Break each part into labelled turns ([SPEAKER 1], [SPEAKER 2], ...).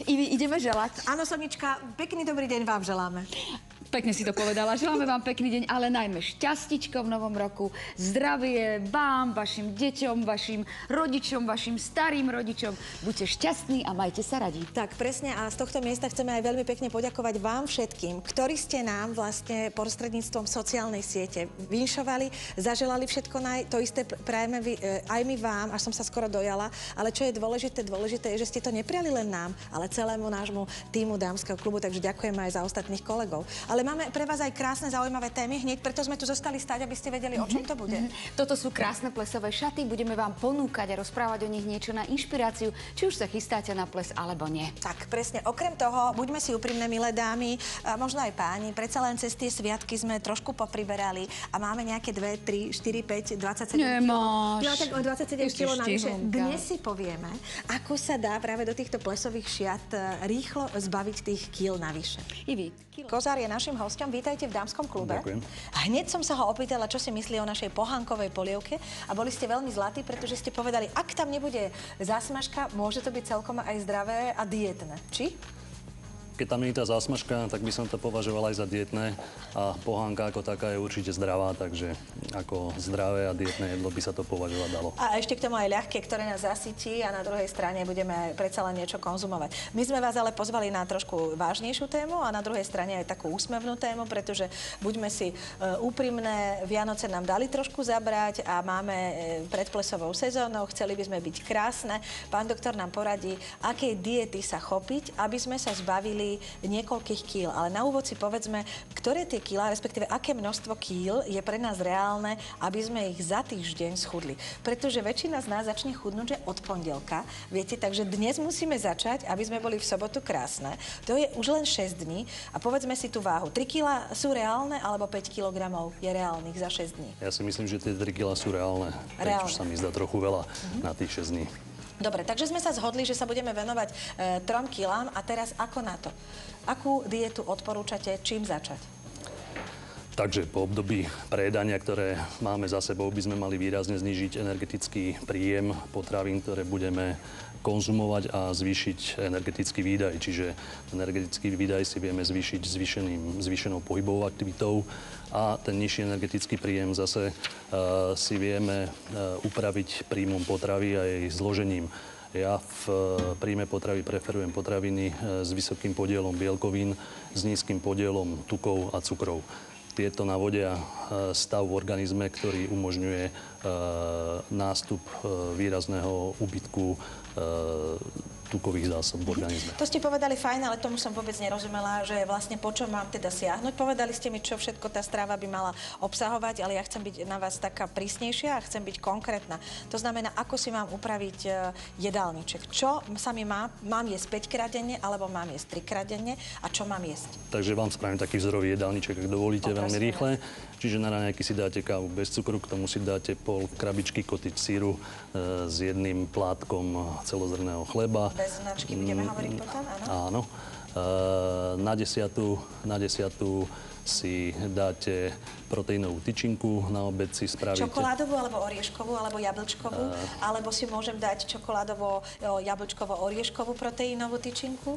[SPEAKER 1] Ideme želať.
[SPEAKER 2] Áno, Sonička, pekný dobrý deň vám želáme.
[SPEAKER 1] Pekne si to povedala. Želáme vám pekný deň, ale najmä šťastíčko v novom roku. Zdravie vám, vašim deťom, vašim rodičom, vašim starým rodičom. Buďte šťastní a majte sa radi.
[SPEAKER 2] Tak, presne. A z tohto miesta chceme aj veľmi pekne poďakovať vám všetkým, ktorí ste nám vlastne prostredníctvom sociálnej siete vinšovali, zaželali všetko to isté prajeme aj my vám, až som sa skoro dojala. Ale čo je dôležité je, že ste to nepriali len nám, ale celému nášmu týmu dámskeho klubu, takže ďakujeme aj za ostatných kolegov. Ale máme pre vás aj krásne, zaujímavé témy hneď, preto sme tu zostali stať, aby ste vedeli, o čom to bude.
[SPEAKER 1] Toto sú krásne plesové šaty, budeme vám ponúkať a rozprávať o nich niečo na inšpiráciu, či už sa chystáte na ples, alebo nie.
[SPEAKER 2] Tak, presne. Okrem toho, buďme si úprimné, milé dámy, a možno aj páni, predsa len cez tie sviatky sme trošku popriberali a máme nejaké 2, 3, 4, 5, 27
[SPEAKER 1] Nemáš.
[SPEAKER 2] kg. Tak o 27 kg navyše.
[SPEAKER 1] štihunka.
[SPEAKER 2] Dnes si povieme, ako sa dá práve do týchto plesových šiat rýchlo zbaviť tých kýl navyše.
[SPEAKER 1] Ivi,
[SPEAKER 2] Kozár je našim hosťom. Vítajte v dámskom klube.
[SPEAKER 3] Ďakujem.
[SPEAKER 2] A hneď som sa ho opýtala, čo si myslí o našej pohánkovej polievke a boli ste veľmi zlatí, pretože ste povedali, ak tam nebude zásmažka, môže to byť celkom aj zdravé a dietné. Či?
[SPEAKER 3] Keď tam nie je tá zásmažka, tak by som to považoval aj za dietné a pohánka ako taká je určite zdravá, takže ako zdravé a dietné jedlo by sa to považovať dalo.
[SPEAKER 2] A ešte k tomu aj ľahké, ktoré nás zasytí a na druhej strane budeme aj predsa len niečo konzumovať. My sme vás ale pozvali na trošku vážnejšiu tému a na druhej strane aj takú úsmevnú tému, pretože buďme si úprimné, Vianoce nám dali trošku zabrať a máme predplesovou sezónou, chceli by sme byť krásne. Pán doktor nám poradí, akej diety sa chopiť, aby sme sa zbavili niekoľkých kýl. Ale na úvod si povedzme, ktoré tie kýla, respektíve aké množstvo kýl je pre nás reálne, aby sme ich za týždeň schudli. Pretože väčšina z nás začne chudnúť že od pondelka, viete, takže dnes musíme začať, aby sme boli v sobotu krásne. To je už len 6 dní a povedzme si tú váhu. 3 kg sú reálne, alebo 5 kg je reálnych za 6 dní?
[SPEAKER 3] Ja si myslím, že tie 3 kg sú reálne.
[SPEAKER 2] Reálne.
[SPEAKER 3] Už sa mi zdá trochu veľa na tých 6 dní.
[SPEAKER 2] Dobre, takže sme sa zhodli, že sa budeme venovať 3 kilám a teraz ako na to? Akú dietu odporúčate, čím začať?
[SPEAKER 3] Takže po období prejedania, ktoré máme za sebou, by sme mali výrazne znížiť energetický príjem potravín, ktoré budeme konzumovať a zvýšiť energetický výdaj. Čiže energetický výdaj si vieme zvýšiť zvýšenou pohybovou aktivitou a ten nižší energetický príjem zase si vieme upraviť príjmom potravy a jej zložením. Ja v príjme potravy preferujem potraviny s vysokým podielom bielkovín, s nízkym podielom tukov a cukrov. Tieto navodia stav v organizme, ktorý umožňuje nástup výrazného úbytku tukových zásob v organizme.
[SPEAKER 2] To ste povedali fajn, ale tomu som vôbec nerozumela, že vlastne po čom mám teda siahnuť. Povedali ste mi, čo všetko tá strava by mala obsahovať, ale ja chcem byť na vás taká prísnejšia a chcem byť konkrétna. To znamená, ako si mám upraviť jedálniček. Čo sa mi mám jesť 5-krát denne, alebo mám jesť 3-krát denne a čo mám jesť?
[SPEAKER 3] Takže vám spravím taký vzorový jedálniček, ak dovolíte, veľmi rýchle. Čiže na raňajky si dáte kávu bez cukru, k tomu si dáte pol krabičky cottage síru s jedným plátkom celozrnného chleba.
[SPEAKER 2] Bez značky budeme hovoriť potom, áno?
[SPEAKER 3] Áno. Na desiatu si dáte proteínovú tyčinku, na obed si spravíte...
[SPEAKER 2] Čokoládovú, alebo orieškovú, alebo jablčkovú? Alebo si môžem dať čokoládovo-jablčkovo-orieškovú proteínovú tyčinku?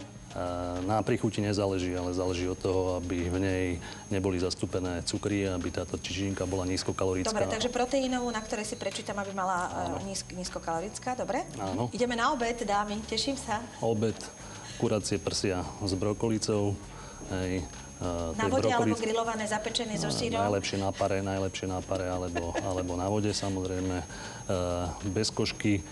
[SPEAKER 3] Na príchuti nezáleží, ale záleží od toho, aby v nej neboli zastúpené cukry, aby táto tyčinka bola nízkokalorická.
[SPEAKER 2] Dobre, takže proteínovú, na ktorej si prečítam, aby mala nízkokalorická, dobre?
[SPEAKER 3] Áno.
[SPEAKER 2] Ideme na obed, dámy, teším sa.
[SPEAKER 3] Obed, kuracie prsia s brokolicou, hej.
[SPEAKER 2] Na vode alebo grillované, zapečené so sírom?
[SPEAKER 3] Najlepšie na pare alebo na vode, samozrejme. Bez košky,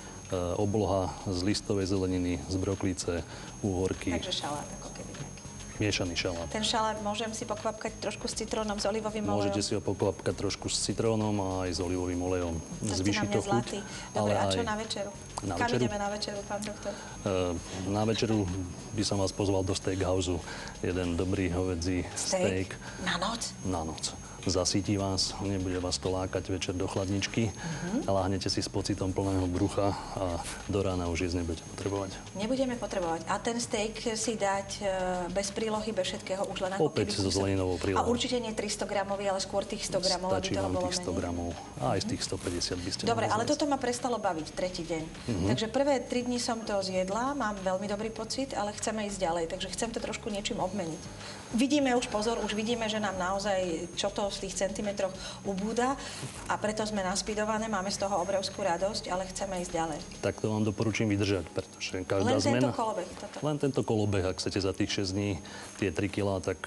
[SPEAKER 3] obloha z listovej zeleniny, z broklice, úhorky.
[SPEAKER 2] Takže šalát, ako keby taký.
[SPEAKER 3] Miešaný šalát.
[SPEAKER 2] Ten šalát môžem si pokvapkať trošku s citrónom, s olivovým olejom?
[SPEAKER 3] Môžete si ho pokvapkať trošku s citrónom a aj s olivovým olejom. Zvýši to chuť.
[SPEAKER 2] Dobre, a čo na večeru? Kam ideme na večeru, pán doktor?
[SPEAKER 3] Na večeru by som vás pozval do steakhouse. Jeden dobrý hovädzí steak.
[SPEAKER 2] Na noc?
[SPEAKER 3] Na noc. zasytí vás, nebude vás to lákať večer do chladničky a láhnete si s pocitom plného brucha a do rána už jesť nebudete potrebovať.
[SPEAKER 2] Nebudeme potrebovať. A ten steak si dať bez prílohy, bez všetkého, už len ako
[SPEAKER 3] Opäť
[SPEAKER 2] keby
[SPEAKER 3] so zeleninovou prílohou.
[SPEAKER 2] A určite nie 300 gramový, ale skôr tých 100 gramov, aby
[SPEAKER 3] Stačí
[SPEAKER 2] toho
[SPEAKER 3] vám
[SPEAKER 2] bolo
[SPEAKER 3] tých 100
[SPEAKER 2] menej.
[SPEAKER 3] gramov. A aj z tých 150 by ste
[SPEAKER 2] Dobre,
[SPEAKER 3] mohli
[SPEAKER 2] ale
[SPEAKER 3] zjesť.
[SPEAKER 2] toto ma prestalo baviť tretí deň. Takže prvé 3 dni som to zjedla, mám veľmi dobrý pocit, ale chceme ísť ďalej, takže chcem to trošku niečím obmeniť. Vidíme už, pozor, už vidíme, že nám naozaj čo to z tých centimetroch ubúda a preto sme naspidované, máme z toho obrovskú radosť, ale chceme ísť ďalej.
[SPEAKER 3] Tak to vám doporučím vydržať, pretože každá
[SPEAKER 2] Len
[SPEAKER 3] zmena...
[SPEAKER 2] tento kolobeh, toto.
[SPEAKER 3] Len tento kolobeh, ak chcete za tých 6 dní tie 3 kilá, tak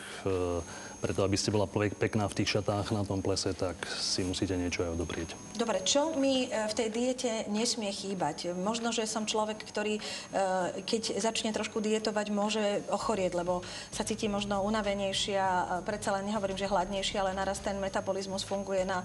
[SPEAKER 3] preto, aby ste bola pekná v tých šatách na tom plese, tak si musíte niečo aj odoprieť.
[SPEAKER 2] Dobre, čo mi v tej diete nesmie chýbať? Možno, že som človek, ktorý keď začne trošku dietovať, môže ochorieť, lebo sa cíti možno unavenejšia, predsa len nehovorím, že hladnejšia, ale naraz ten metabolizmus funguje na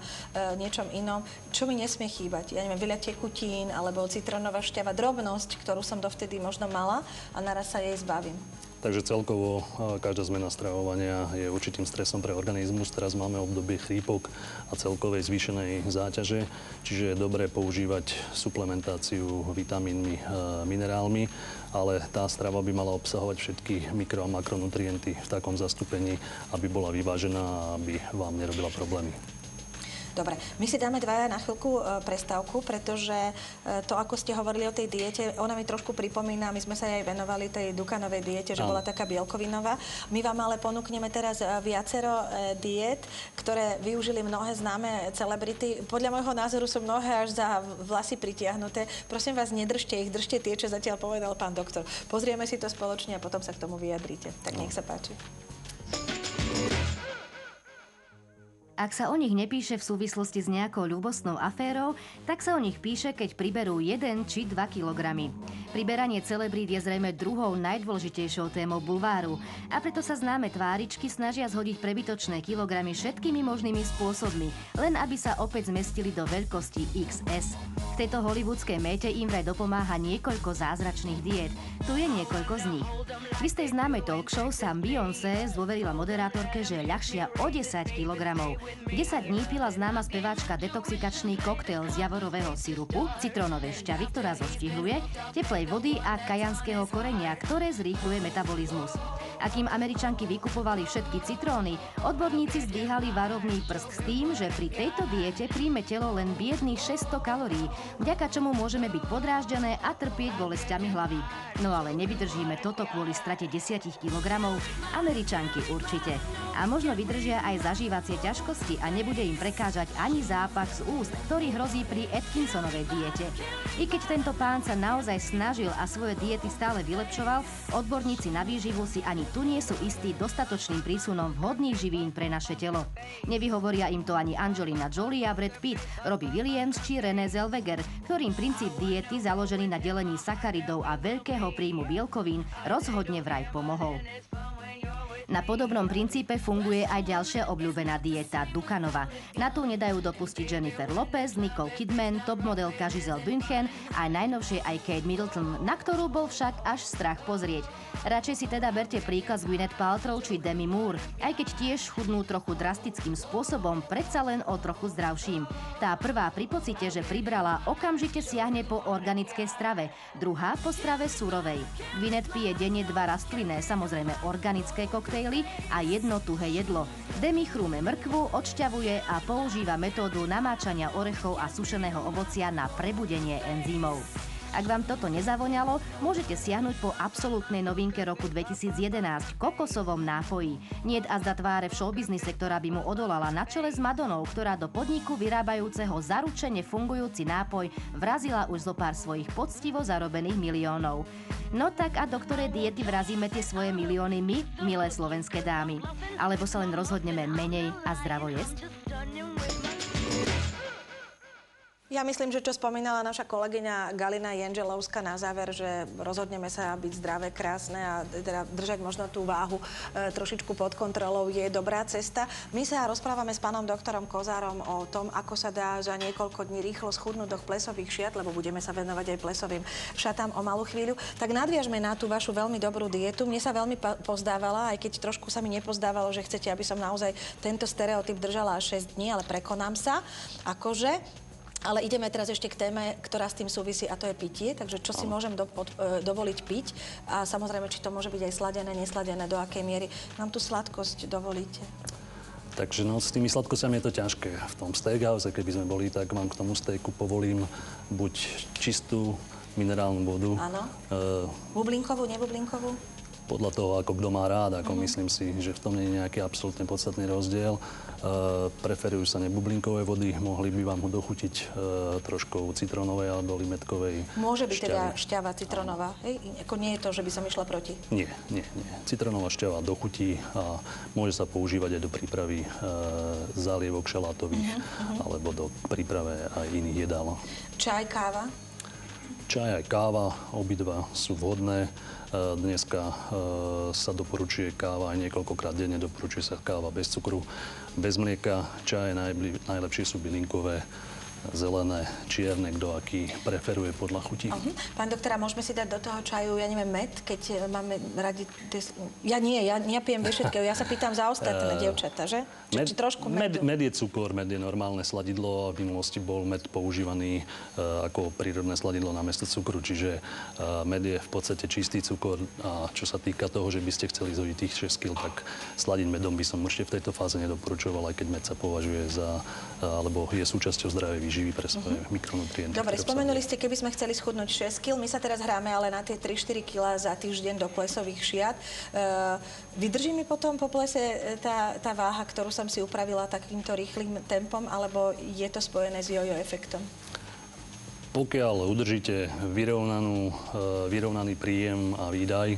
[SPEAKER 2] niečom inom. Čo mi nesmie chýbať? Ja neviem, veľa tekutín, alebo citrónová šťava, drobnosť, ktorú som dovtedy možno mala a naraz sa jej zbavím.
[SPEAKER 3] Takže celkovo každá zmena stravovania je určitým stresom pre organizmus. Teraz máme obdobie chrípok a celkovej zvýšenej záťaže, čiže je dobré používať suplementáciu vitamínmi, minerálmi, ale tá strava by mala obsahovať všetky mikro- a makronutrienty v takom zastúpení, aby bola vyvážená a aby vám nerobila problémy.
[SPEAKER 2] Dobre, my si dáme dvaja na chvíľku prestávku, pretože to, ako ste hovorili o tej diete, ona mi trošku pripomína, my sme sa aj venovali tej Dukanovej diete, že bola taká bielkovinová. My vám ale ponúkneme teraz viacero diét, ktoré využili mnohé známe celebrity. Podľa môjho názoru sú mnohé až za vlasy pritiahnuté. Prosím vás, nedržte ich, držte tie, čo zatiaľ povedal pán doktor. Pozrieme si to spoločne a potom sa k tomu vyjadrite. Tak nech sa páči.
[SPEAKER 4] Ak sa o nich nepíše v súvislosti s nejakou ľubostnou aférou, tak sa o nich píše, keď priberú 1 či 2 kilogramy. Priberanie celebrít je zrejme druhou najdôležitejšou témou bulváru a preto sa známe tváričky snažia zhodiť prebytočné kilogramy všetkými možnými spôsobmi, len aby sa opäť zmestili do veľkosti XS. V tejto hollywoodskej méte im vraj dopomáha niekoľko zázračných diét. Tu je niekoľko z nich. V istej známej talk show sa Beyoncé zdôverila moderátorke, že je ľahšia o 10 kilogramov. 10 dní pila známa speváčka detoxikačný koktail z javorového sirupu, citrónovej šťavy, ktorá zoštihluje, teplej vody a kajanského korenia, ktoré zrýchľuje metabolizmus. A kým Američanky vykupovali všetky citróny, odborníci zdvíhali varovný prst s tým, že pri tejto diete príjme telo len biedných 600 kalórií, vďaka čomu môžeme byť podráždené a trpieť bolestiami hlavy. No ale nevydržíme toto kvôli strate 10 kilogramov? Američanky určite. A možno vydržia aj zažívacie ťažkosti a nebude im prekážať ani zápach z úst, ktorý hrozí pri Atkinsonovej diete. I keď tento pán sa naozaj snažil a svoje diety stále vylepšoval, odborníci na výživu si ani tu nie sú istí dostatočným prísunom vhodných živín pre naše telo. Nevyhovoria im to ani Angelina Jolie a Brad Pitt, Robbie Williams či Renée Zellweger, ktorým princíp diety založený na delení sacharidov a veľkého príjmu bielkovín rozhodne vraj pomohol. Na podobnom princípe funguje aj ďalšia obľúbená dieta Dukanova. Na tú nedajú dopustiť Jennifer Lopez, Nicole Kidman, top modelka Giselle Bündchen a najnovšie aj Kate Middleton, na ktorú bol však až strach pozrieť. Radšej si teda berte príklad z Gwyneth Paltrow či Demi Moore, aj keď tiež chudnú trochu drastickým spôsobom, predsa len o trochu zdravším. Tá prvá pri pocite, že pribrala, okamžite siahne po organickej strave, druhá po strave surovej. Gwyneth pije denne 2 rastlinné, samozrejme organické koktejly a 1 tuhé jedlo. Demi chrúme mrkvu, odšťavuje a používa metódu namáčania orechov a sušeného ovocia na prebudenie enzymov. Ak vám toto nezavoňalo, môžete siahnuť po absolútnej novinke roku 2011, kokosovom nápoji. Niet azda tváre v showbiznise, ktorá by mu odolala, na čele s Madonou, ktorá do podniku vyrábajúceho zaručene fungujúci nápoj vrazila už zo pár svojich poctivo zarobených miliónov. No tak a do ktorej diety vrazíme tie svoje milióny my, milé slovenské dámy? Alebo sa len rozhodneme menej a zdravo jesť?
[SPEAKER 2] Ja myslím, že čo spomínala naša kolegyňa Galina Jenželovská na záver, že rozhodneme sa byť zdravé, krásne a teda držať možno tú váhu trošičku pod kontrolou je dobrá cesta. My sa rozprávame s pánom doktorom Kozárom o tom, ako sa dá za niekoľko dní rýchlo schudnúť do plesových šiat, lebo budeme sa venovať aj plesovým šatám o malú chvíľu. Tak nadviažme na tú vašu veľmi dobrú dietu. Mne sa veľmi pozdávala, aj keď trošku sa mi nepozdávalo, že chcete, aby som naozaj tento stereotyp držala až 6 dní, ale prekonám sa. Akože... Ale ideme teraz ešte k téme, ktorá s tým súvisí, a to je pitie. Takže čo si môžem dovoliť piť? A samozrejme, či to môže byť aj sladené, nesladené, do akej miery. Nám tú sladkosť dovolíte?
[SPEAKER 3] Takže no, s tými sladkosťami je to ťažké. V tom steakhouse, keby sme boli, tak vám k tomu steaku povolím buď čistú minerálnu vodu.
[SPEAKER 2] Áno. Bublinkovú, nebublinkovú?
[SPEAKER 3] Podľa toho, ako kto má rád, ako myslím si, že v tom nie je nejaký absolútne podstatný rozdiel. Preferujú sa nebublinkové vody, mohli by vám ho dochutiť troškou citrónovej alebo limetkovej.
[SPEAKER 2] Môže byť teda šťava citronová, hej? Ako nie je to, že by som išla proti?
[SPEAKER 3] Nie. Citrónová šťava dochutí a môže sa používať aj do prípravy zálievok šalátových alebo do príprave aj iných jedál.
[SPEAKER 2] Čaj, káva?
[SPEAKER 3] Čaj aj káva, obidva sú vhodné. Dneska sa doporučuje káva aj niekoľkokrát denne, doporučuje sa káva bez cukru, bez mlieka. Čaje najlepšie sú bylinkové, zelené, čierne, kto aký preferuje podľa chutí.
[SPEAKER 2] Pán doktora, môžeme si dať do toho čaju, ja neviem, med, keď máme radi... Ja nepijem bez všetkého, ja sa pýtam za ostatné dievčatá, že? Či trošku medu?
[SPEAKER 3] Med je cukor, med je normálne sladidlo a v minulosti bol med používaný ako prírodné sladidlo namiesto cukru, čiže med je v podstate čistý cukor a čo sa týka toho, že by ste chceli zhojiť tých 6 kg, tak sladiť medom by som určite v tejto fáze nedoporučoval, aj keď med sa považuje za, alebo je súčasťou zdravej výživy pre svoje mikronutrienty.
[SPEAKER 2] Dobre, spomenuli ste, keby sme chceli schudnúť 6 kg, my sa teraz hráme ale na tie 3-4 kg za týždeň do plesových šiat. Vydrží mi potom po plese tá váha, ktorú som si upravila takýmto rýchlym tempom, alebo je to spojené s jojo efektom?
[SPEAKER 3] Pokiaľ udržíte vyrovnaný príjem a výdaj,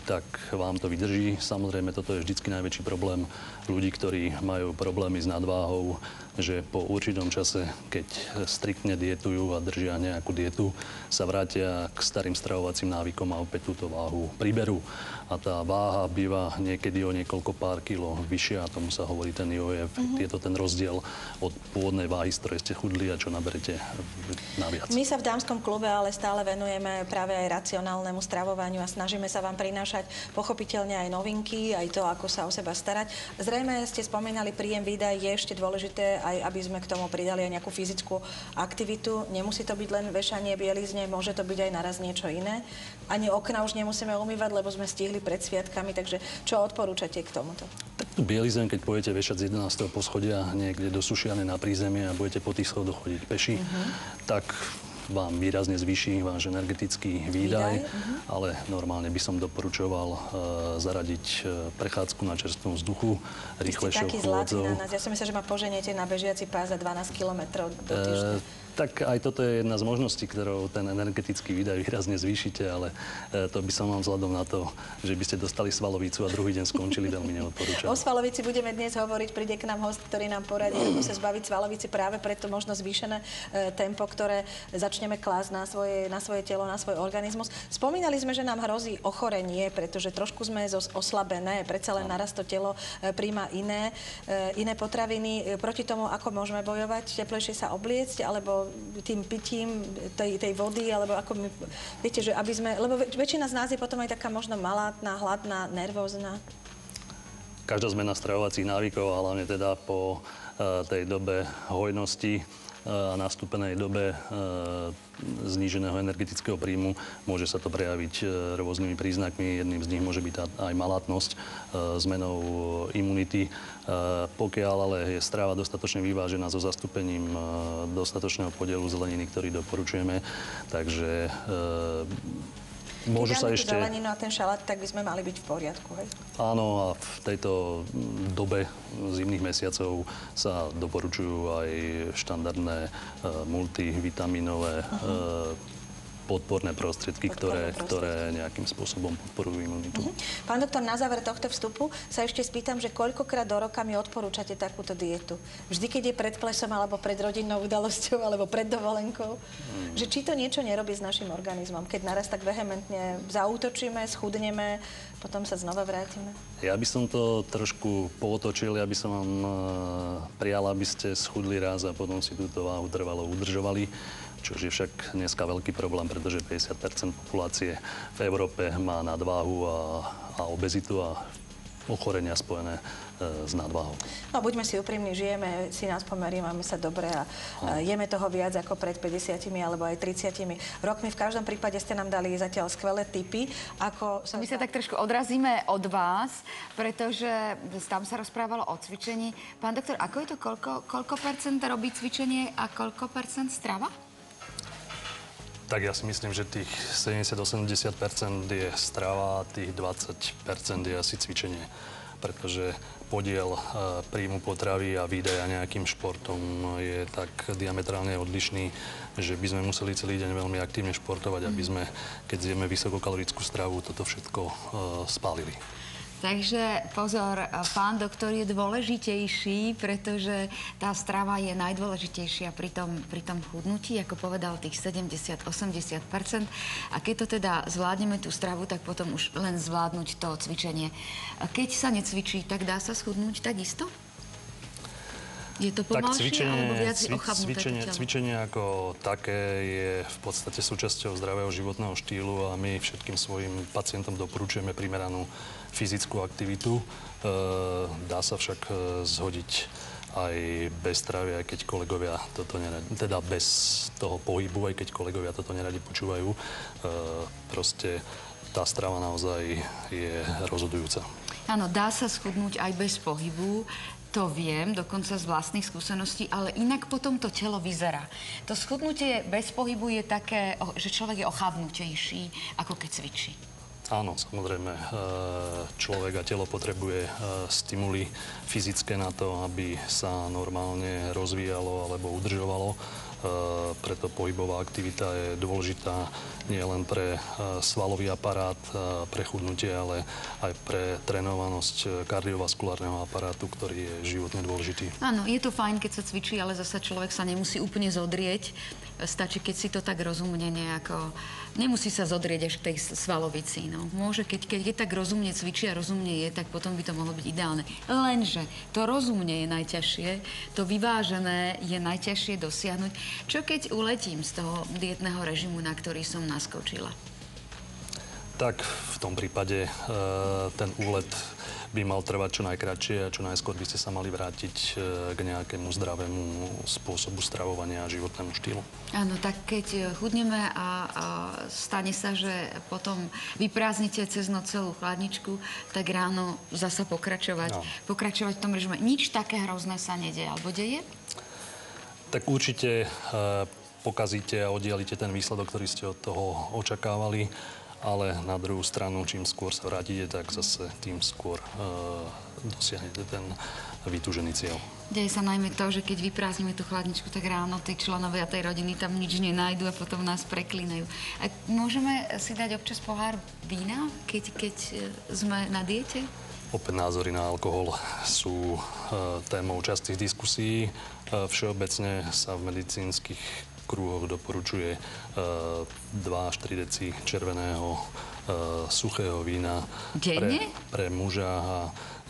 [SPEAKER 3] tak vám to vydrží. Samozrejme, toto je vždycky najväčší problém ľudí, ktorí majú problémy s nadváhou, že po určitom čase, keď striktne dietujú a držia nejakú dietu, sa vrátia k starým stravovacím návykom a opäť túto váhu priberú. A tá váha býva niekedy o niekoľko pár kilo vyššia, a tomu sa hovorí ten jojo efekt. Je to ten rozdiel od pôvodnej váhy, z ktorej ste chudli a čo naberete naviac.
[SPEAKER 2] My sa v dámskom klube ale stále venujeme práve aj racionálnemu stravovaniu a snažíme sa vám prinášať pochopiteľne aj novinky, aj to, ako sa o seba starať. Zrejme ste spomínali príjem, výdaj, je ešte dôležité, aj aby sme k tomu pridali aj nejakú fyzickú aktivitu. Nemusí to byť len vešanie bielizne, môže to byť aj naraz niečo iné. Ani okna už nemusíme umývať, lebo sme stihli pred sviatkami, takže čo odporúčate k tomuto?
[SPEAKER 3] Tak tú bielizeň, keď pôjdete vešať z 11. poschodia niekde do Sušiany na prízemie a budete po tých schodoch chodiť peši, tak vám výrazne zvýši váš energetický výdaj, ale normálne by som doporučoval zaradiť prechádzku na čerstvom vzduchu, rýchlejšou chôdzou.
[SPEAKER 2] Ja som myslela, že ma poženiete na bežiaci pás za 12 kilometrov do týždňa.
[SPEAKER 3] Tak aj toto je jedna z možností, ktorou ten energetický výdaj výrazne zvýšite, ale to by som vám vzhľadom na to, že by ste dostali svalovicu a druhý deň skončili, veľmi neodporúčal.
[SPEAKER 2] O svalovici budeme dnes hovoriť, príde k nám host, ktorý nám poradí, ako sa zbaviť svalovici, práve preto možno zvýšené tempo, ktoré začneme klásť na svoje telo, na svoj organizmus. Spomínali sme, že nám hrozí ochorenie, pretože trošku sme oslabené, predsa len naraz to telo príjma iné potraviny. Proti tomu, ako môžeme bojovať, teplejšie sa obliecť, alebo tým pitím tej vody, alebo ako my, viete, že aby sme, lebo väčšina z nás je potom aj taká možno malátna, hladná, nervózna.
[SPEAKER 3] Každá zmena stravovacích návykov, a hlavne teda po tej dobe hojnosti a nastúpenej dobe zníženého energetického príjmu môže sa to prejaviť rôznymi príznakmi. Jedným z nich môže byť aj malátnosť, zmenou imunity. Pokiaľ ale je strava dostatočne vyvážená so zastúpením dostatočného podielu zeleniny, ktorý doporučujeme, takže môžu sa ešte...
[SPEAKER 2] Keď dáme tú zeleninu a ten šalát, tak by sme mali byť v poriadku, hej?
[SPEAKER 3] Áno, a v tejto dobe zimných mesiacov sa doporučujú aj štandardné multivitaminové podporné prostriedky, ktoré nejakým spôsobom podporujú imunitu.
[SPEAKER 2] Pán doktor, na záver tohto vstupu sa ešte spýtam, že koľkokrát do roka mi odporúčate takúto dietu? Vždy, keď je pred plesom, alebo pred rodinnou udalosťou, alebo pred dovolenkou? Že či to niečo nerobí s našim organizmom, keď naraz tak vehementne zaútočíme, schudneme, potom sa znova vrátime?
[SPEAKER 3] Ja by som to trošku pootočil, ja by som vám prijal, aby ste schudli raz a potom si túto váhu trvalo udržovali. Čo je však dneska veľký problém, pretože 50% populácie v Európe má nadváhu a obezitu a ochorenia spojené s nadváhou.
[SPEAKER 2] No, buďme si úprimní, žijeme si nás pomerí, máme sa dobre a jeme toho viac ako pred 50 alebo aj 30 rokmi. V každom prípade ste nám dali zatiaľ skvelé tipy, ako
[SPEAKER 1] My sa tak trošku odrazíme od vás, pretože tam sa rozprávalo o cvičení. Pán doktor, ako je to, koľko percent robí cvičenie a koľko percent strava?
[SPEAKER 3] Tak ja si myslím, že tých 70-80% je strava a tých 20% je asi cvičenie. Pretože podiel príjmu potravy a výdaja nejakým športom je tak diametrálne odlišný, že by sme museli celý deň veľmi aktívne športovať, aby sme, keď zjeme vysokokalorickú stravu, toto všetko spálili.
[SPEAKER 1] Takže pozor, pán doktor je dôležitejší, pretože tá strava je najdôležitejšia pri tom chudnutí, ako povedal, tých 70-80%. A keď to teda zvládneme tú stravu, tak potom už len zvládnuť to cvičenie. A keď sa necvičí, tak dá sa schudnúť takisto? Je to pomalšie, alebo viac ochabnuté to telo?
[SPEAKER 3] Cvičenie ako také je v podstate súčasťou zdravého životného štýlu a my všetkým svojim pacientom doporučujeme primeranú fyzickú aktivitu. Dá sa však zhodiť aj bez stravy, aj keď kolegovia toto neradi, teda bez toho pohybu, aj keď kolegovia toto neradi počúvajú. Proste tá strava naozaj je rozhodujúca.
[SPEAKER 1] Áno, dá sa schudnúť aj bez pohybu. To viem, dokonca z vlastných skúseností, ale inak potom to telo vyzerá. To schudnutie bez pohybu je také, že človek je ochabnutejší, ako keď cvičí.
[SPEAKER 3] Áno, samozrejme, človek a telo potrebuje stimuly fyzické na to, aby sa normálne rozvíjalo alebo udržovalo. Preto pohybová aktivita je dôležitá nielen pre svalový aparát, pre chudnutie, ale aj pre trénovanosť kardiovaskulárneho aparátu, ktorý je životne dôležitý.
[SPEAKER 1] Áno, je to fajn, keď sa cvičí, ale zasa človek sa nemusí úplne zodrieť. Stačí, keď si to tak rozumne nejako... Nemusí sa zodrieť až k tej svalovici. No. Môže, keď tak rozumne cvičí a rozumne je, tak potom by to mohlo byť ideálne. Lenže to rozumne je najťažšie, to vyvážené je najťažšie dosiahnuť. Čo keď uletím z toho dietného režimu, na ktorý som naskočila?
[SPEAKER 3] Tak v tom prípade ten úlet by mal trvať čo najkratšie a čo najskôr by ste sa mali vrátiť k nejakému zdravému spôsobu stravovania a životnému štýlu.
[SPEAKER 1] Áno, tak keď chudneme a stane sa, že potom vyprázdnite cez noc celú chladničku, tak ráno zasa pokračovať. No. Pokračovať v tom režime. Nič také hrozné sa nedeje, alebo deje?
[SPEAKER 3] Tak určite pokazíte a oddialite ten výsledok, ktorý ste od toho očakávali. Ale na druhú stranu, čím skôr sa vrátite, tak zase tým skôr dosiahnete ten vytúžený cieľ.
[SPEAKER 1] Deje sa najmä to, že keď vyprázdnime tú chladničku, tak ráno tí členovia tej rodiny tam nič nenájdu a potom nás preklínajú. A môžeme si dať občas pohár vína, keď sme na diete?
[SPEAKER 3] Opäť názory na alkohol sú témou častých diskusí. Všeobecne sa v medicínskych krúhoch doporučuje 2 až 3 deci červeného suchého vína pre muža a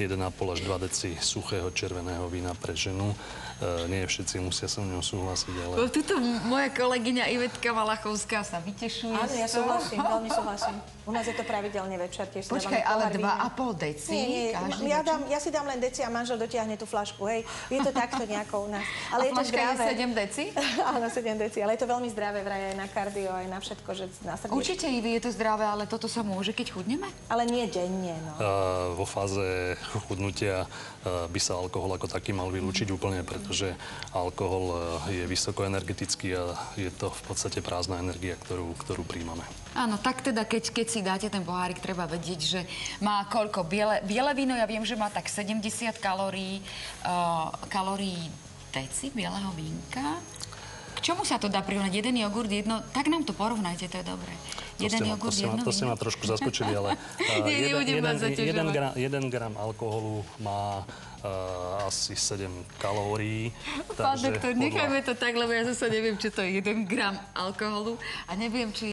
[SPEAKER 3] 1,5 až 2 deci suchého červeného vína pre ženu. Nie všetci musia so mnou súhlasiť, ale...
[SPEAKER 1] Tuto moja kolegyňa Ivetka Malachovská sa vytešuje.
[SPEAKER 2] Áno, ja súhlasím, veľmi súhlasím. U nás je to pravidelne večer, tiež si
[SPEAKER 1] Počkaj, ale 2,5 deci?
[SPEAKER 2] Nie, ja si dám len deci a manžel dotiahne tú flašku, hej. Je to takto nejako u nás. Ale
[SPEAKER 1] a flaška je 7 deci?
[SPEAKER 2] Áno, 7 deci, ale je to veľmi zdravé vraj aj na kardio, aj na všetko, že na srdie.
[SPEAKER 1] Určite, Ivy, je to zdravé, ale toto sa môže, keď chudneme?
[SPEAKER 2] Ale nie denne, no.
[SPEAKER 3] Vo fáze chudnutia by sa alkohol ako taký mal vylúčiť úplne, pretože alkohol je vysokoenergetický a je to v podstate prázdna energia, ktorú príjmame. Áno,
[SPEAKER 1] tak teda, keď si dáte ten pohárik, treba vedieť, že má koľko? Biele víno, ja viem, že má tak 70 kalórií deci bieleho vínka. K čomu sa to dá prirovnať? Jeden jogurt, jedno... Tak nám to porovnajte, to je dobré. Jeden jogurt, jedno
[SPEAKER 3] To ste ma trošku zaskočili, ale
[SPEAKER 1] nebudem vás zaťažovať.
[SPEAKER 3] 1 gram alkoholu má asi 7 kalórií.
[SPEAKER 1] Pán doktor, nechajme to tak, lebo ja zase neviem, čo to je 1 gram alkoholu a neviem, či